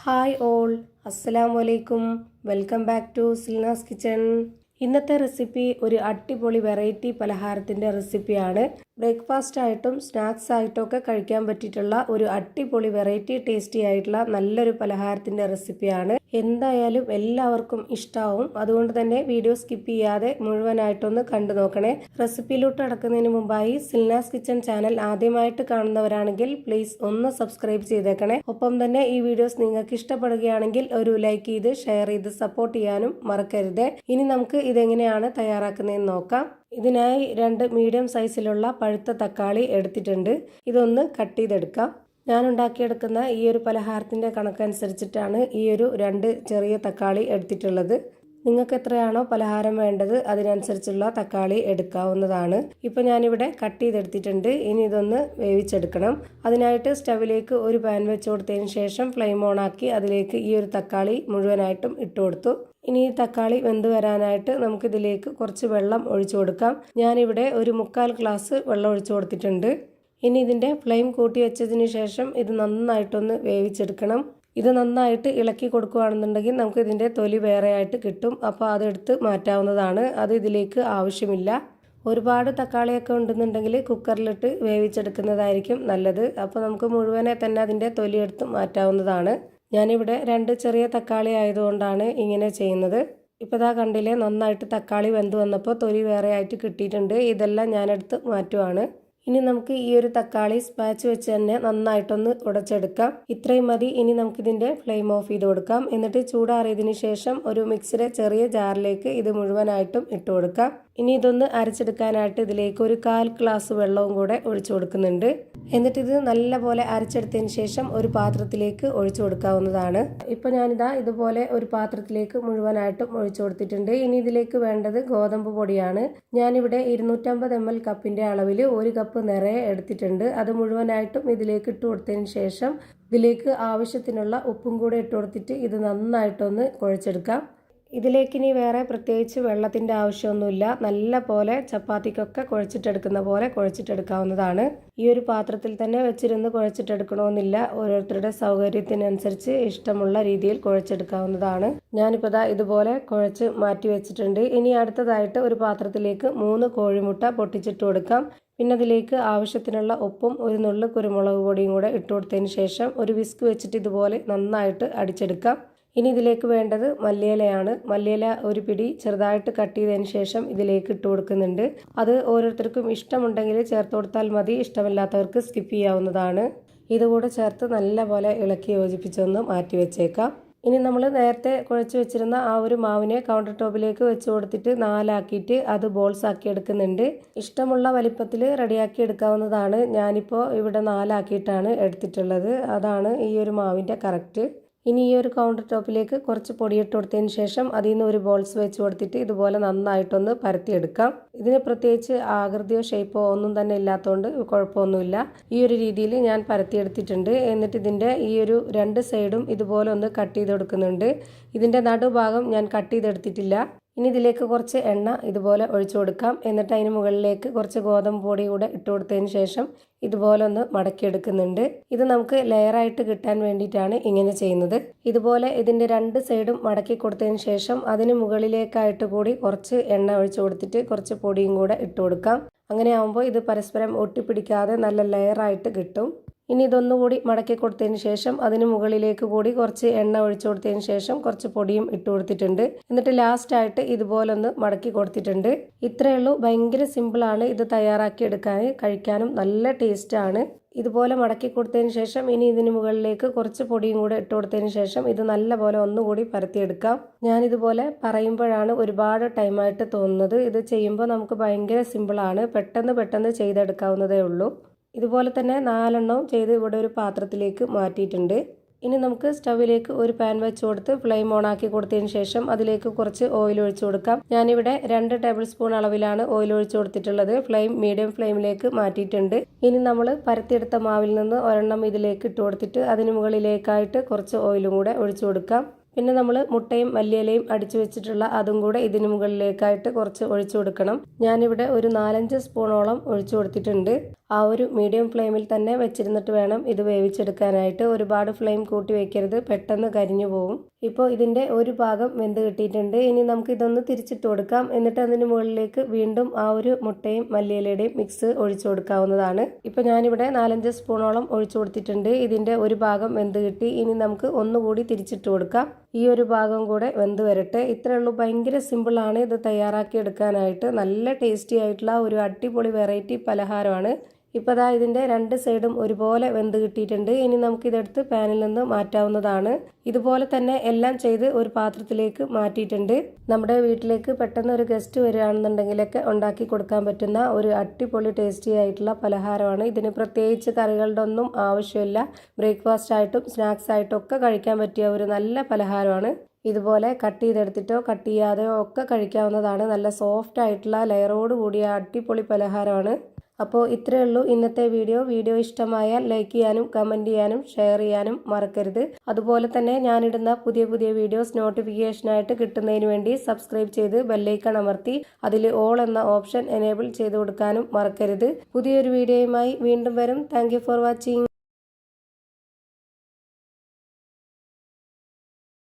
Hi all, അസ്സലാമു അലൈക്കും. Welcome back to Silnas kitchen. ഇന്നത്തെ റെസിപ്പി ഒരു അടിപൊളി വെറൈറ്റി പലഹാരത്തിൻ്റെ റെസിപ്പിയാണ്. ബ്രേക്ക്ഫാസ്റ്റ് ആയിട്ടും സ്നാക്സ് ആയിട്ടും ഒക്കെ കഴിക്കാൻ പറ്റിയിട്ടുള്ള ഒരു അടിപൊളി വെറൈറ്റി ടേസ്റ്റി ആയിട്ടുള്ള നല്ലൊരു പലഹാരത്തിൻ്റെ റെസിപ്പിയാണ്. എന്തായാലും എല്ലാവർക്കും ഇഷ്ടാവും. അതുകൊണ്ട് തന്നെ വീഡിയോ സ്കിപ്പ് ചെയ്യാതെ മുഴുവനായിട്ടൊന്ന് കണ്ടു നോക്കണേ. റെസിപ്പിയിലോട്ട് അടക്കുന്നതിന് മുമ്പായി സിൽനാസ് കിച്ചൺ ചാനൽ ആദ്യമായിട്ട് കാണുന്നവരാണെങ്കിൽ പ്ലീസ് ഒന്ന് സബ്സ്ക്രൈബ് ചെയ്തേക്കണേ. ഒപ്പം തന്നെ ഈ വീഡിയോസ് നിങ്ങൾക്ക് ഇഷ്ടപ്പെടുകയാണെങ്കിൽ ഒരു ലൈക്ക് ചെയ്ത് ഷെയർ ചെയ്ത് സപ്പോർട്ട് ചെയ്യാനും മറക്കരുത്. ഇനി നമുക്ക് ഇതെങ്ങനെയാണ് തയ്യാറാക്കുന്നതെന്ന് നോക്കാം. ഇതിനായി 2 മീഡിയം സൈസിലുള്ള പഴുത്ത തക്കാളി എടുത്തിട്ടുണ്ട്. ഇതൊന്ന് കട്ട് ചെയ്തെടുക്കാം. ഞാൻ ഉണ്ടാക്കിയെടുക്കുന്ന ഈ ഒരു പലഹാരത്തിൻ്റെ കണക്കനുസരിച്ചിട്ടാണ് ഈ ഒരു 2 ചെറിയ തക്കാളി എടുത്തിട്ടുള്ളത്. നിങ്ങൾക്ക് എത്രയാണോ പലഹാരം വേണ്ടത് അതിനനുസരിച്ചുള്ള തക്കാളി എടുക്കാവുന്നതാണ്. ഇപ്പോൾ ഞാനിവിടെ കട്ട് ചെയ്തെടുത്തിട്ടുണ്ട്. ഇനി ഇതൊന്ന് വേവിച്ചെടുക്കണം. അതിനായിട്ട് സ്റ്റവിലേക്ക് ഒരു പാൻ വെച്ച് കൊടുത്തതിന് ശേഷം ഫ്ലെയിം ഓൺ ആക്കി അതിലേക്ക് ഈ ഒരു തക്കാളി മുഴുവനായിട്ടും ഇട്ട് കൊടുത്തു. ഇനി ഈ തക്കാളി വെന്ത് വരാനായിട്ട് നമുക്കിതിലേക്ക് കുറച്ച് വെള്ളം ഒഴിച്ചു കൊടുക്കാം. ഞാനിവിടെ ഒരു 1/4 ഗ്ലാസ് വെള്ളം ഒഴിച്ചു കൊടുത്തിട്ടുണ്ട്. ഇനി ഇതിൻ്റെ ഫ്ലെയിം കൂട്ടി വെച്ചതിന് ശേഷം ഇത് നന്നായിട്ടൊന്ന് വേവിച്ചെടുക്കണം. ഇത് നന്നായിട്ട് ഇളക്കി കൊടുക്കുകയാണെന്നുണ്ടെങ്കിൽ നമുക്ക് ഇതിൻ്റെ തൊലി വേറെ ആയിട്ട് കിട്ടും. അപ്പോൾ അതെടുത്ത് മാറ്റാവുന്നതാണ്. അത് ഇതിലേക്ക് ആവശ്യമില്ല. ഒരുപാട് തക്കാളിയൊക്കെ ഉണ്ടെന്നുണ്ടെങ്കിൽ കുക്കറിലിട്ട് വേവിച്ചെടുക്കുന്നതായിരിക്കും നല്ലത്. അപ്പോൾ നമുക്ക് മുഴുവനെ തന്നെ അതിൻ്റെ തൊലി എടുത്ത് മാറ്റാവുന്നതാണ്. ഞാനിവിടെ 2 ചെറിയ തക്കാളി ആയതുകൊണ്ടാണ് ഇങ്ങനെ ചെയ്യുന്നത്. ഇപ്പോൾ ഇതാ കണ്ടില്ലേ, നന്നായിട്ട് തക്കാളി വെന്ത് വന്നപ്പോൾ തൊലി വേറെ ആയിട്ട് കിട്ടിയിട്ടുണ്ട്. ഇതെല്ലാം ഞാനെടുത്ത് മാറ്റുവാണ്. ഇനി നമുക്ക് ഈ ഒരു തക്കാളി സ്പാച്ച് വെച്ച് തന്നെ നന്നായിട്ടൊന്ന് ഉടച്ചെടുക്കാം. ഇത്രയും മതി. ഇനി നമുക്കിതിൻ്റെ ഫ്ലെയിം ഓഫ് ചെയ്ത് കൊടുക്കാം. എന്നിട്ട് ചൂടാറിയതിന് ശേഷം ഒരു മിക്സിയുടെ ചെറിയ ജാറിലേക്ക് ഇത് മുഴുവനായിട്ടും ഇട്ട് കൊടുക്കാം. ഇനി ഇതൊന്ന് അരച്ചെടുക്കാനായിട്ട് ഇതിലേക്ക് ഒരു 1/4 ഗ്ലാസ് വെള്ളവും കൂടെ ഒഴിച്ചു കൊടുക്കുന്നുണ്ട്. എന്നിട്ട് ഇത് നല്ലപോലെ അരച്ചെടുത്തതിന് ശേഷം ഒരു പാത്രത്തിലേക്ക് ഒഴിച്ചു കൊടുക്കാവുന്നതാണ്. ഇപ്പോൾ ഞാനിതാ ഇതുപോലെ ഒരു പാത്രത്തിലേക്ക് മുഴുവനായിട്ടും ഒഴിച്ചു കൊടുത്തിട്ടുണ്ട്. ഇനി ഇതിലേക്ക് വേണ്ടത് ഗോതമ്പ് പൊടിയാണ്. ഞാനിവിടെ 250 ml കപ്പിൻ്റെ അളവിൽ 1 കപ്പ് നിറയെ എടുത്തിട്ടുണ്ട്. അത് മുഴുവനായിട്ടും ഇതിലേക്ക് ഇട്ട് കൊടുത്തതിന് ശേഷം ഇതിലേക്ക് ആവശ്യത്തിനുള്ള ഉപ്പും കൂടെ ഇട്ട് കൊടുത്തിട്ട് ഇത് നന്നായിട്ടൊന്ന് കുഴച്ചെടുക്കാം. ഇതിലേക്ക് ഇനി വേറെ പ്രത്യേകിച്ച് വെള്ളത്തിൻ്റെ ആവശ്യമൊന്നുമില്ല. നല്ല പോലെ ചപ്പാത്തിക്കൊക്കെ കുഴച്ചിട്ടെടുക്കുന്ന പോലെ കുഴച്ചിട്ടെടുക്കാവുന്നതാണ്. ഈ ഒരു പാത്രത്തിൽ തന്നെ വെച്ചിരുന്ന് കുഴച്ചിട്ടെടുക്കണമെന്നില്ല. ഓരോരുത്തരുടെ സൗകര്യത്തിനനുസരിച്ച് ഇഷ്ടമുള്ള രീതിയിൽ കുഴച്ചെടുക്കാവുന്നതാണ്. ഞാനിപ്പോൾ ഇതുപോലെ കുഴച്ച് മാറ്റി വെച്ചിട്ടുണ്ട്. ഇനി അടുത്തതായിട്ട് ഒരു പാത്രത്തിലേക്ക് 3 കോഴിമുട്ട പൊട്ടിച്ചിട്ട് കൊടുക്കാം. പിന്നെ അതിലേക്ക് ആവശ്യത്തിനുള്ള ഉപ്പും ഒരു നുള്ളു കുരുമുളക് പൊടിയും കൂടെ ഇട്ട് കൊടുത്തതിന് ശേഷം ഒരു വിസ്ക് വെച്ചിട്ട് ഇതുപോലെ നന്നായിട്ട് അടിച്ചെടുക്കാം. ഇനി ഇതിലേക്ക് വേണ്ടത് മല്ലിയിലയാണ്. മല്ലിയില ഒരു പിടി ചെറുതായിട്ട് കട്ട് ചെയ്തതിന് ശേഷം ഇതിലേക്ക് ഇട്ട് കൊടുക്കുന്നുണ്ട്. അത് ഓരോരുത്തർക്കും ഇഷ്ടമുണ്ടെങ്കിൽ ചേർത്ത് കൊടുത്താൽ മതി. ഇഷ്ടമില്ലാത്തവർക്ക് സ്കിപ്പ് ചെയ്യാവുന്നതാണ്. ഇതുകൂടെ ചേർത്ത് നല്ലപോലെ ഇളക്കി യോജിപ്പിച്ചൊന്ന് മാറ്റി വെച്ചേക്കാം. ഇനി നമ്മൾ നേരത്തെ കുഴച്ച് വെച്ചിരുന്ന ആ ഒരു മാവിനെ കൗണ്ടർ ടോപ്പിലേക്ക് വെച്ച് കൊടുത്തിട്ട് 4 ആക്കിയിട്ട് അത് ബോൾസ് ആക്കി എടുക്കുന്നുണ്ട്. ഇഷ്ടമുള്ള വലിപ്പത്തിൽ റെഡിയാക്കി എടുക്കാവുന്നതാണ്. ഞാനിപ്പോൾ ഇവിടെ 4 ആക്കിയിട്ടാണ് എടുത്തിട്ടുള്ളത്. അതാണ് ഈ ഒരു മാവിൻ്റെ കറക്റ്റ്. ഇനി ഈ ഒരു കൗണ്ടർ ടോപ്പിലേക്ക് കുറച്ച് പൊടിയിട്ട് കൊടുത്തതിന് ശേഷം അതിൽ നിന്ന് ഒരു ബോൾസ് വെച്ച് കൊടുത്തിട്ട് ഇതുപോലെ നന്നായിട്ടൊന്ന് പരത്തിയെടുക്കാം. ഇതിന് പ്രത്യേകിച്ച് ആകൃതിയോ ഷേപ്പോ ഒന്നും തന്നെ ഇല്ലാത്തതുകൊണ്ട് കുഴപ്പമൊന്നുമില്ല. ഈ ഒരു രീതിയിൽ ഞാൻ പരത്തിയെടുത്തിട്ടുണ്ട്. എന്നിട്ട് ഇതിൻ്റെ ഈ ഒരു 2 സൈഡും ഇതുപോലെ ഒന്ന് കട്ട് ചെയ്ത് കൊടുക്കുന്നുണ്ട്. ഇതിൻ്റെ നടുഭാഗം ഞാൻ കട്ട് ചെയ്തെടുത്തിട്ടില്ല. ഇനി ഇതിലേക്ക് കുറച്ച് എണ്ണ ഇതുപോലെ ഒഴിച്ചു കൊടുക്കാം. എന്നിട്ട് അതിന് മുകളിലേക്ക് കുറച്ച് ഗോതമ്പ് പൊടി കൂടെ ഇട്ട് കൊടുത്തതിന് ശേഷം ഇതുപോലെ ഒന്ന് മടക്കിയെടുക്കുന്നുണ്ട്. ഇത് നമുക്ക് ലെയറായിട്ട് കിട്ടാൻ വേണ്ടിയിട്ടാണ് ഇങ്ങനെ ചെയ്യുന്നത്. ഇതുപോലെ ഇതിൻ്റെ 2 സൈഡും മടക്കി കൊടുത്തതിന് ശേഷം അതിന് മുകളിലേക്കായിട്ട് കൂടി കുറച്ച് എണ്ണ ഒഴിച്ചു കൊടുത്തിട്ട് കുറച്ച് പൊടിയും കൂടെ ഇട്ട് കൊടുക്കാം. അങ്ങനെ ആകുമ്പോൾ ഇത് പരസ്പരം ഒട്ടിപ്പിടിക്കാതെ നല്ല ലെയറായിട്ട് കിട്ടും. ഇനി ഇതൊന്നുകൂടി മടക്കി കൊടുത്തതിന് ശേഷം അതിന് മുകളിലേക്ക് കൂടി കുറച്ച് എണ്ണ ഒഴിച്ചു കൊടുത്തതിന് ശേഷം കുറച്ച് പൊടിയും ഇട്ട് കൊടുത്തിട്ടുണ്ട്. എന്നിട്ട് ലാസ്റ്റായിട്ട് ഇതുപോലെ ഒന്ന് മടക്കി കൊടുത്തിട്ടുണ്ട്. ഇത്രയേ ഉള്ളൂ. ഭയങ്കര സിമ്പിളാണ് ഇത് തയ്യാറാക്കി എടുക്കാൻ. കഴിക്കാനും നല്ല ടേസ്റ്റാണ്. ഇതുപോലെ മടക്കി കൊടുത്തതിന് ശേഷം ഇനി ഇതിന് മുകളിലേക്ക് കുറച്ച് പൊടിയും കൂടെ ഇട്ട് കൊടുത്തതിന് ശേഷം ഇത് നല്ലപോലെ ഒന്നുകൂടി പരത്തിയെടുക്കാം. ഞാനിതുപോലെ പറയുമ്പോഴാണ് ഒരുപാട് ടൈമായിട്ട് തോന്നുന്നത്. ഇത് ചെയ്യുമ്പോൾ നമുക്ക് ഭയങ്കര സിമ്പിളാണ്. പെട്ടെന്ന് ചെയ്തെടുക്കാവുന്നതേ ഉള്ളൂ. ഇതുപോലെ തന്നെ 4 എണ്ണവും ചെയ്ത് ഇവിടെ ഒരു പാത്രത്തിലേക്ക് മാറ്റിയിട്ടുണ്ട്. ഇനി നമുക്ക് സ്റ്റവിലേക്ക് ഒരു പാൻ വെച്ച് കൊടുത്ത് ഫ്ലെയിം ഓൺ ആക്കി കൊടുത്തതിന് ശേഷം അതിലേക്ക് കുറച്ച് ഓയിൽ ഒഴിച്ചു കൊടുക്കാം. ഞാനിവിടെ 2 ടേബിൾ സ്പൂൺ അളവിലാണ് ഓയിൽ ഒഴിച്ചു കൊടുത്തിട്ടുള്ളത്. ഫ്ലെയിം മീഡിയം ഫ്ലെയിമിലേക്ക് മാറ്റിയിട്ടുണ്ട്. ഇനി നമ്മൾ പരത്തിയെടുത്ത മാവിൽ നിന്ന് ഒരെണ്ണം ഇതിലേക്ക് ഇട്ട് കൊടുത്തിട്ട് അതിന് മുകളിലേക്കായിട്ട് കുറച്ച് ഓയിലും കൂടെ ഒഴിച്ചു കൊടുക്കാം. പിന്നെ നമ്മൾ മുട്ടയും മല്ലിയിലയും അടിച്ചു വെച്ചിട്ടുള്ള അതും കൂടെ ഇതിന് മുകളിലേക്കായിട്ട് കുറച്ച് ഒഴിച്ചു കൊടുക്കണം. ഞാനിവിടെ ഒരു 4-5 സ്പൂണോളം ഒഴിച്ചു കൊടുത്തിട്ടുണ്ട്. ആ ഒരു മീഡിയം ഫ്ലെയിമിൽ തന്നെ വെച്ചിരുന്നിട്ട് വേണം ഇത് വേവിച്ചെടുക്കാനായിട്ട്. ഒരുപാട് ഫ്ലെയിം കൂട്ടി വെക്കരുത്, പെട്ടെന്ന് കരിഞ്ഞു പോകും. ഇപ്പോൾ ഇതിൻ്റെ ഒരു ഭാഗം വെന്ത് കിട്ടിയിട്ടുണ്ട്. ഇനി നമുക്ക് ഇതൊന്ന് തിരിച്ചിട്ട് കൊടുക്കാം. എന്നിട്ട് അതിന് മുകളിലേക്ക് വീണ്ടും ആ ഒരു മുട്ടയും മല്ലിയിലയുടെയും മിക്സ് ഒഴിച്ചു കൊടുക്കാവുന്നതാണ്. ഇപ്പോൾ ഞാനിവിടെ 4-5 സ്പൂണോളം ഒഴിച്ചു കൊടുത്തിട്ടുണ്ട്. ഇതിൻ്റെ ഒരു ഭാഗം വെന്ത് കിട്ടി. ഇനി നമുക്ക് ഒന്നുകൂടി തിരിച്ചിട്ട് കൊടുക്കാം. ഈ ഒരു ഭാഗം കൂടെ വെന്ത് വരട്ടെ. ഇത്രയേ ഉള്ളൂ. ഭയങ്കര സിമ്പിളാണ് ഇത് തയ്യാറാക്കി എടുക്കാനായിട്ട്. നല്ല ടേസ്റ്റി ആയിട്ടുള്ള ഒരു അടിപൊളി വെറൈറ്റി പലഹാരമാണ്. ഇപ്പോൾ ദാ ഇതിൻ്റെ 2 സൈഡും ഒരുപോലെ വെന്ത് കിട്ടിയിട്ടുണ്ട്. ഇനി നമുക്കിതെടുത്ത് പാനിൽ നിന്ന് മാറ്റാവുന്നതാണ്. ഇതുപോലെ തന്നെ എല്ലാം ചെയ്ത് ഒരു പാത്രത്തിലേക്ക് മാറ്റിയിട്ടുണ്ട്. നമ്മുടെ വീട്ടിലേക്ക് പെട്ടെന്ന് ഒരു ഗസ്റ്റ് വരികയാണെന്നുണ്ടെങ്കിലൊക്കെ ഉണ്ടാക്കി കൊടുക്കാൻ പറ്റുന്ന ഒരു അടിപൊളി ടേസ്റ്റി ആയിട്ടുള്ള പലഹാരമാണ്. ഇതിന് പ്രത്യേകിച്ച് കറികളുടെ ഒന്നും ആവശ്യമില്ല. ബ്രേക്ക്ഫാസ്റ്റ് ആയിട്ടും സ്നാക്സ് ആയിട്ടും ഒക്കെ കഴിക്കാൻ പറ്റിയ ഒരു നല്ല പലഹാരമാണ്. ഇതുപോലെ കട്ട് ചെയ്തെടുത്തിട്ടോ കട്ട് ചെയ്യാതെയോ ഒക്കെ കഴിക്കാവുന്നതാണ്. നല്ല സോഫ്റ്റ് ആയിട്ടുള്ള ലെയറോട് കൂടിയ അടിപൊളി പലഹാരമാണ്. അപ്പോൾ ഇത്രയേ ഉള്ളൂ ഇന്നത്തെ വീഡിയോ ഇഷ്ടമായാൽ ലൈക്ക് ചെയ്യാനും കമൻറ്റ് ചെയ്യാനും ഷെയർ ചെയ്യാനും മറക്കരുത്. അതുപോലെ തന്നെ ഞാനിടുന്ന പുതിയ വീഡിയോസ് നോട്ടിഫിക്കേഷനായിട്ട് കിട്ടുന്നതിന് വേണ്ടി സബ്സ്ക്രൈബ് ചെയ്ത് ബെല്ലൈക്കൺ അമർത്തി അതിൽ ഓൾ എന്ന ഓപ്ഷൻ എനേബിൾ ചെയ്ത് കൊടുക്കാനും മറക്കരുത്. പുതിയൊരു വീഡിയോയുമായി വീണ്ടും വരും. Thank you for watching.